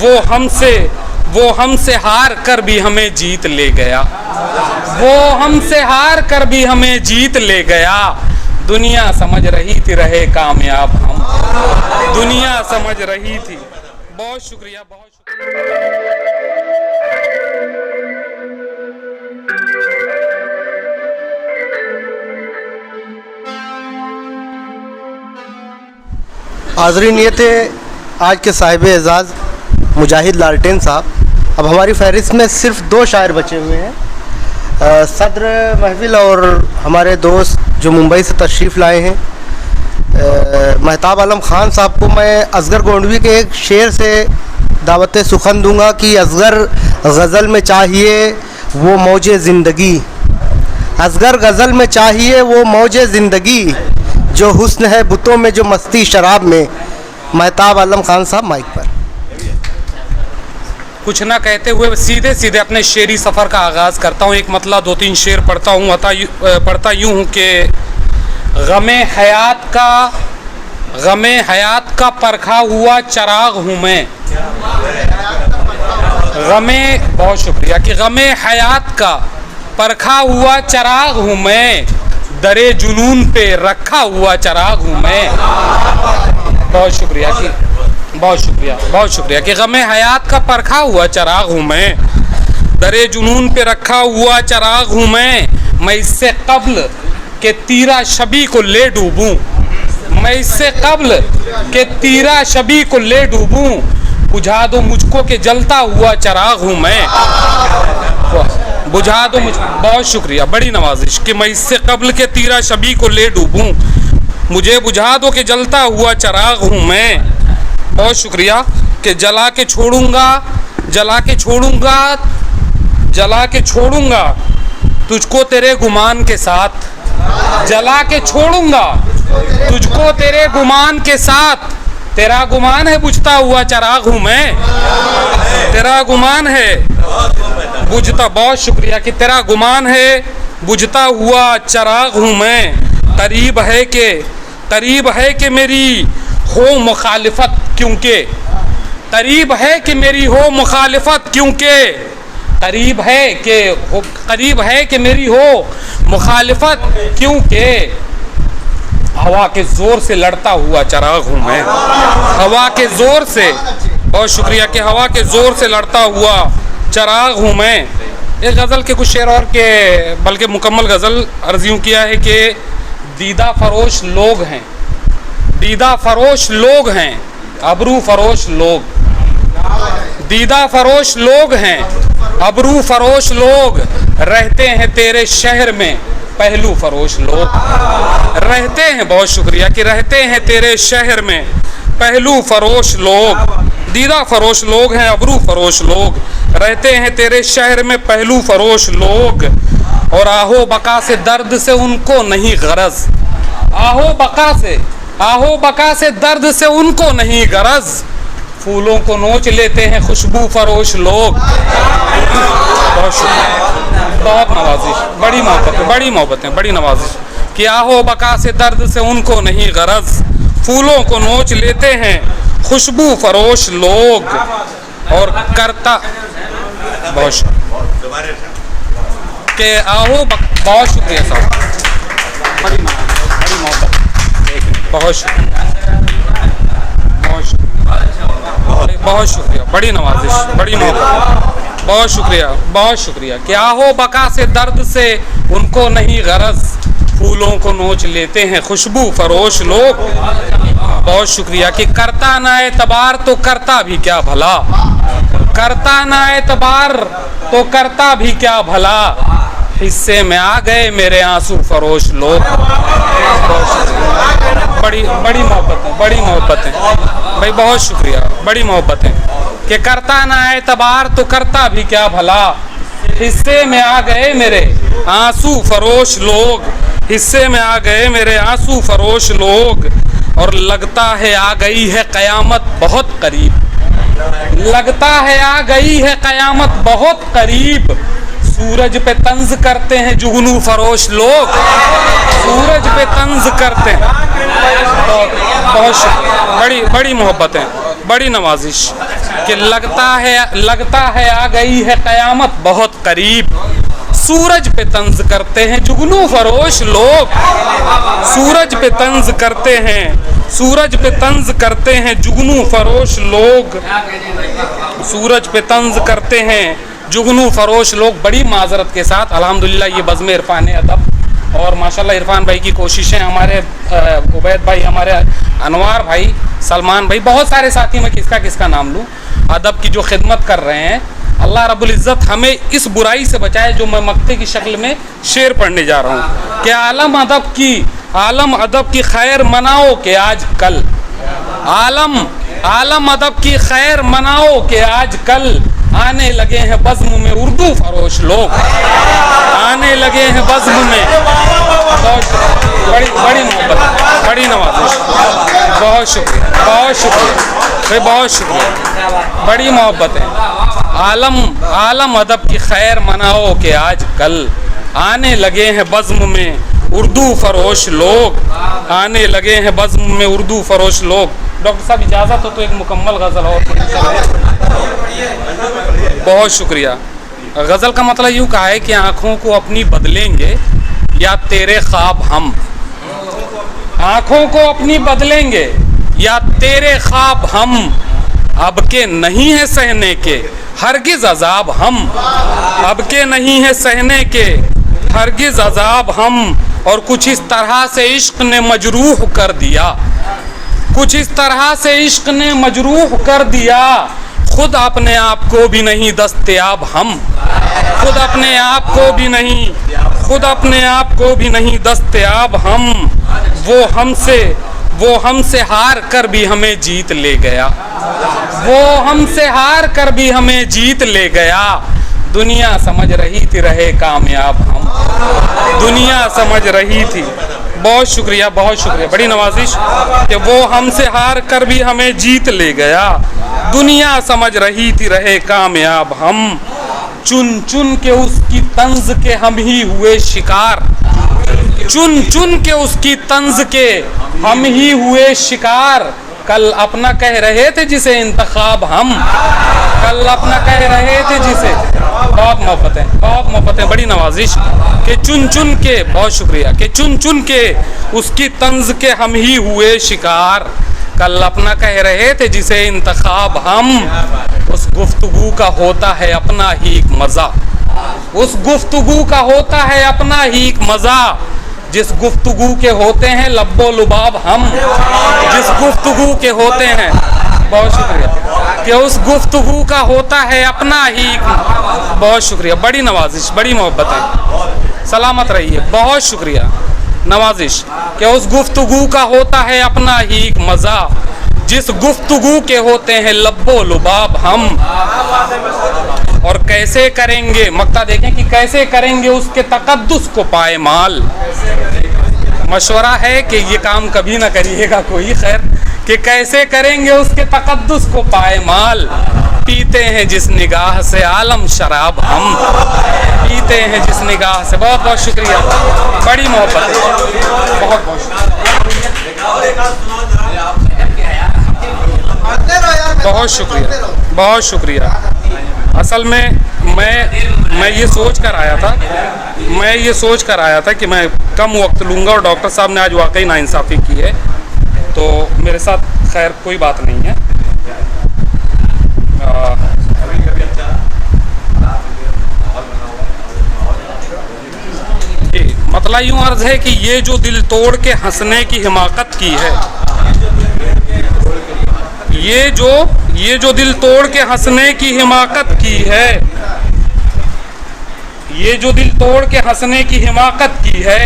वो हमसे हार कर भी हमें जीत ले गया, वो हमसे हार कर भी हमें जीत ले गया। दुनिया समझ रही थी रहे कामयाब हम, दुनिया समझ रही थी। बहुत शुक्रिया, बहुत शुक्रिया। हाज़रीन, ये थे आज के साहिब एजाज़ मुजाहिद लालटेन साहब। अब हमारी फहरिस्त में सिर्फ 2 शायर बचे हुए हैं, सदर महफिल और हमारे दोस्त जो मुंबई से तशरीफ़ लाए हैं महताब आलम ख़ान साहब को मैं असगर गोंडवी के एक शेर से दावत सुखन दूंगा कि असगर गज़ल में चाहिए वो मौजे ज़िंदगी, असगर गज़ल में चाहिए वो मौजे ज़िंदगी, जो हुस्न है बुतों में जो मस्ती शराब में। महताब आलम ख़ान साहब माइक पर। कुछ ना कहते हुए सीधे सीधे अपने शेरी सफ़र का आगाज़ करता हूँ। एक मतलब 2-3 शेर पढ़ता हूँ। पढ़ता यूँ हूँ कि गमे हयात का परखा हुआ चराग हूँ मैं, बहुत शुक्रिया कि गमे हयात का परखा हुआ चराग हूँ मैं, दरे जुनून पे रखा हुआ चराग हूँ मैं। बहुत शुक्रिया कि गमे हयात का परखा हुआ चराग हूँ मैं, दरे जुनून पे रखा हुआ चराग हूँ मैं इससे कब्ल के तीरा शबी को ले डूबूं, मैं इससे कब्ल के तीरा शबी को ले डूबूं, बुझा दो मुझको के जलता हुआ चराग हूँ मैं, बुझा दो मुझ। बहुत शुक्रिया, बड़ी नवाजिश कि मैं इससे कब्ल के तीरा शबी को ले डूबूं, मुझे बुझा दो कि जलता हुआ चराग हूँ मैं। बहुत शुक्रिया कि जला के छोड़ूंगा तुझको तेरे गुमान के साथ, जला के छोड़ूंगा तुझको तेरे गुमान के साथ, तेरा गुमान है बुझता हुआ चराग हूँ मैं, तेरा गुमान है बुझता। बहुत शुक्रिया कि तेरा गुमान है बुझता हुआ चराग हूँ मैं। करीब है कि मेरी हो मुखालिफत क्योंकि, करीब है कि मेरी हो मुखालिफत क्योंकि, करीब है कि मेरी हो मुखालिफत क्योंकि, हवा के ज़ोर से लड़ता हुआ चराग हूँ मैं, हवा के ज़ोर से। बहुत शुक्रिया कि हवा के ज़ोर से लड़ता हुआ चराग हूँ मैं। एक गज़ल के कुछ शेर और के बल्कि मुकम्मल गज़ल अर्ज़ यूँ किया है कि दीदा फरोश लोग हैं, दीदा फरोश लोग हैं, अबरू फरोश लोग, दीदा फरोश लोग हैं, अबरू फरोश लोग, रहते हैं तेरे शहर में पहलू फरोश लोग, रहते हैं। बहुत शुक्रिया कि रहते हैं तेरे शहर में पहलू फरोश लोग, दीदा फरोश लोग हैं, अबरू फरोश लोग, रहते हैं तेरे शहर में पहलू फरोश लोग। और आहो बका से दर्द से उनको नहीं गरज, आहो बका से दर्द से उनको नहीं गरज, फूलों को नोच लेते हैं खुशबू फरोश लोग। बहुत नवाजिश, बड़ी मोहब्बतें, बड़ी नवाजिश कि आहो बका से दर्द से उनको नहीं गरज, फूलों को नोच लेते हैं खुशबू फरोश लोग। और करता बहुत के आहो बहुत शुक्रिया साहब, बड़ी मोहब्बत, बहुत शुक्रिया, बहुत शुक्रिया, बड़ी नवाजिश, बड़ी मोहब्बत, बहुत शुक्रिया कि आहो बका से दर्द से उनको नहीं गरज, फूलों को नोच लेते हैं खुशबू फरोश लोग। बहुत शुक्रिया कि करता ना एतबार तो करता भी क्या भला, करता ना एतबार तो करता भी क्या भला, हिस्से में आ गए मेरे आंसू फरोश लोग। बड़ी मोहब्बतें भाई, बहुत शुक्रिया, बड़ी मोहब्बतें कि करता ना एतबार तो करता भी क्या भला, हिस्से में आ गए मेरे आंसू फरोश लोग, हिस्से में आ गए मेरे आंसू फरोश लोग। और लगता है आ गई है क़यामत बहुत करीब, लगता है आ गई है क़यामत बहुत करीब, सूरज पे तंज करते हैं जुगनू फरोश लोग, सूरज पे तंज करते हैं। बहुत बड़ी बड़ी मोहब्बत है, बड़ी नवाजिश कि लगता है आ गई है क़यामत बहुत करीब, सूरज पे तंज करते हैं जुगनू फरोश लोग, सूरज पे तंज करते हैं, सूरज पे तंज करते हैं जुगनू फरोश लोग, सूरज पे तंज करते हैं जुगनू फरोश लोग। बड़ी माजरत के साथ अल्हम्दुलिल्लाह ये बज़्म इरफान अदब और माशाल्लाह इरफान भाई की कोशिशें, हमारे उबैद भाई, हमारे अनवार भाई, सलमान भाई, बहुत सारे साथी, मैं किसका किसका नाम लूँ, अदब की जो खिदमत कर रहे हैं। अल्लाह रब्बुल इज़्ज़त हमें इस बुराई से बचाए जो मैं मक्ते की शक्ल में शेर पढ़ने जा रहा हूँ कि आलम अदब की खैर मनाओ कि आज कल, आलम अदब की खैर मनाओ कि आज कल, आने लगे हैं बज़्म में उर्दू फरोश लोग, आने लगे हैं बज़्म में। बड़ी मोहब्बत, बड़ी नवाजिश, बहुत शुक्रिया, बहुत शुक्रिया भाई, बहुत शुक्रिया, बड़ी मोहब्बत है। आलम अदब की खैर मनाओ कि आज कल, आने लगे हैं बज़्म में उर्दू फरोश लोग, आने लगे हैं बज़्म में उर्दू फरोश लोग। डॉक्टर साहब इजाज़त हो तो एक मुकम्मल गज़ल और। बहुत शुक्रिया। गज़ल का मतलब यूँ कहा है कि आँखों को अपनी बदलेंगे या तेरे ख्वाब हम, आँखों को अपनी बदलेंगे या तेरे ख्वाब हम, अब के नहीं है सहने के हरगिज़ अज़ाब हम, अब के नहीं है सहने के हरगिज़ अज़ाब हम। और कुछ इस तरह से इश्क ने मजरूह कर दिया, कुछ इस तरह से इश्क ने मजरूह कर दिया, खुद अपने आप को भी नहीं दस्तयाब हम, खुद अपने आप को भी नहीं, खुद अपने आप को भी नहीं दस्तयाब हम। वो हमसे हार कर भी हमें जीत ले गया, वो हमसे हार कर भी हमें जीत ले गया, दुनिया समझ रही थी रहे कामयाब हम, दुनिया समझ रही थी। बहुत शुक्रिया, बहुत शुक्रिया, बड़ी नवाजिश कि वो हमसे हार कर भी हमें जीत ले गया, दुनिया समझ रही थी रहे कामयाब हम। चुन चुन के उसकी तंज के हम ही हुए शिकार, चुन चुन के उसकी तंज के हम ही हुए शिकार, कल अपना कह रहे थे जिसे इंतखाब हम, कल अपना कह रहे थे जिसे। बहुत मोहब्बत है, बहुत मोहब्बत है, बड़ी नवाजिश कि चुन चुन के, बहुत शुक्रिया कि चुन चुन के उसकी तंज के हम ही हुए शिकार, कल अपना कह रहे थे जिसे इंतखाब हम। उस गुफ्तगू का होता है अपना ही एक मज़ा, उस गुफ्तगू का होता है अपना ही एक मज़ा, जिस गुफ्तगू के होते हैं लब्बो लुबाब हम, जिस गुफ्तगू के होते हैं, बहुत शुक्रिया कि उस गुफ्तगू का होता है अपना ही। बहुत शुक्रिया, बड़ी नवाजिश, बड़ी मोहब्बत है, सलामत रहिए। बहुत शुक्रिया, नवाजिश कि उस गुफ्तगू का होता है अपना ही एक मज़ा, जिस गुफ्तगू के होते हैं लब्बो लुबाब हम। और कैसे करेंगे, मक्ता देखें कि कैसे करेंगे उसके तकद्दुस को पायमाल। मशवरा है कि ये काम कभी ना करिएगा कोई, खैर, कि कैसे करेंगे उसके तकद्दुस को पायमाल। पीते हैं जिस निगाह से आलम शराब हम, पीते हैं जिस निगाह से। बहुत बहुत शुक्रिया, बड़ी मोहब्बत है, बहुत बहुत बहुत शुक्रिया, बहुत शुक्रिया। असल में मैं ये सोच कर आया था कि मैं कम वक्त लूँगा और डॉक्टर साहब ने आज वाकई नाइंसाफ़ी की है, तो मेरे साथ खैर कोई बात नहीं है। मतलब यूँ अर्ज़ है कि ये जो दिल तोड़ के हंसने की हिमाकत की है, ये जो दिल तोड़ के हंसने की हिमाकत की है, ये जो दिल तोड़ के हंसने की हिमाकत की है,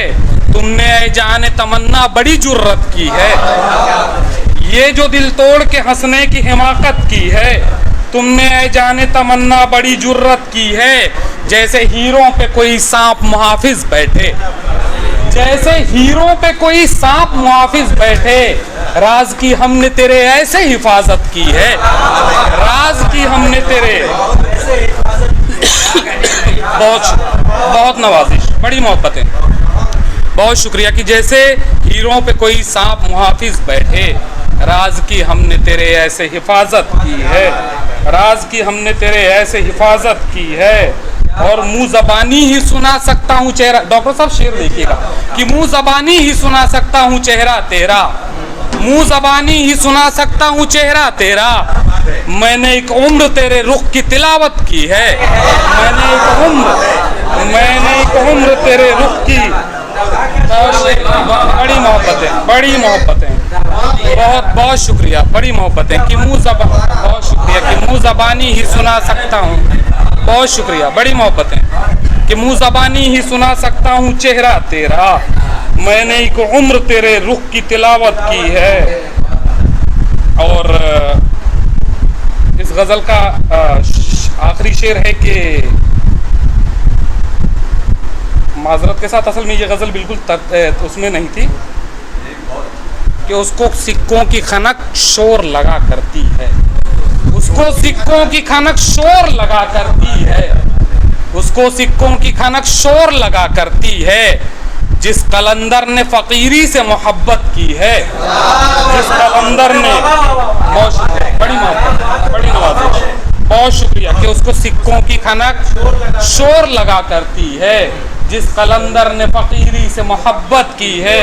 तुमने ऐ जाने तमन्ना बड़ी जुर्रत की है। ये जो दिल तोड़ के हंसने की हिमाकत की है, तुमने ऐ जाने तमन्ना बड़ी जुर्रत की है। जैसे हीरों पे कोई सांप मुहाफिज बैठे, जैसे हीरों पे कोई सांप मुहाफिज बैठे, राज की हमने तेरे ऐसे हिफाजत की है, राज की हमने तेरे। बहुत बहुत नवाजिश, बड़ी मोहब्बतें, बहुत शुक्रिया। कि जैसे हीरों पे कोई सांप मुहाफिज बैठे, राज की हमने तेरे ऐसे हिफाजत की है, राज की हमने तेरे ऐसे हिफाजत की है, और मुंह जबानी ही सुना सकता हूँ चेहरा। डॉक्टर साहब शेर देखिएगा कि मुंह जबानी ही सुना सकता हूँ चेहरा तेरा, मुंह जबानी ही सुना सकता हूँ चेहरा तेरा, मैंने एक उम्र तेरे रुख की तिलावत की है, मैंने एक उम्र तेरे रुख की, बड़ी मोहब्बतें, बड़ी मोहब्बतें, बहुत बहुत शुक्रिया, बड़ी मोहब्बतें कि बहुत शुक्रिया कि मुंह जबानी ही सुना सकता हूँ, बहुत शुक्रिया, बड़ी मोहब्बतें कि मुंह जबानी ही सुना सकता हूँ चेहरा तेरा, मैंने एक उम्र तेरे रुख की तिलावत की है। और इस गज़ल का आखिरी शेर है कि माजरत के साथ असल में ये गज़ल बिल्कुल उसमें नहीं थी कि उसको सिक्कों की खनक शोर लगा करती है, उसको सिक्कों की खनक शोर लगा करती है, उसको सिक्कों की खनक शोर लगा करती है, जिस कलंदर ने फ़कीरी से मोहब्बत की है, जिस कलंदर ने, बड़ी मोहब्बत, बड़ी नवाज़िश, बहुत शुक्रिया कि उसको सिक्कों की खनक शोर लगा करती है, जिस कलंदर ने फ़कीरी से मोहब्बत की है,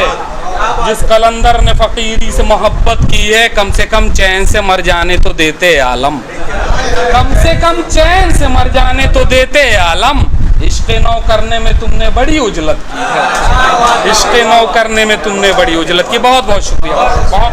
जिस कलंदर ने फ़कीरी से मोहब्बत की है, कम से कम चैन से मर जाने तो देते आलम, कम से कम चैन से मर जाने तो देते आलम, इश्क़ नौ करने में तुमने बड़ी उजलत की है, इश्क़ नौ करने में तुमने बड़ी उजलत की। बहुत बहुत शुक्रिया, बहुत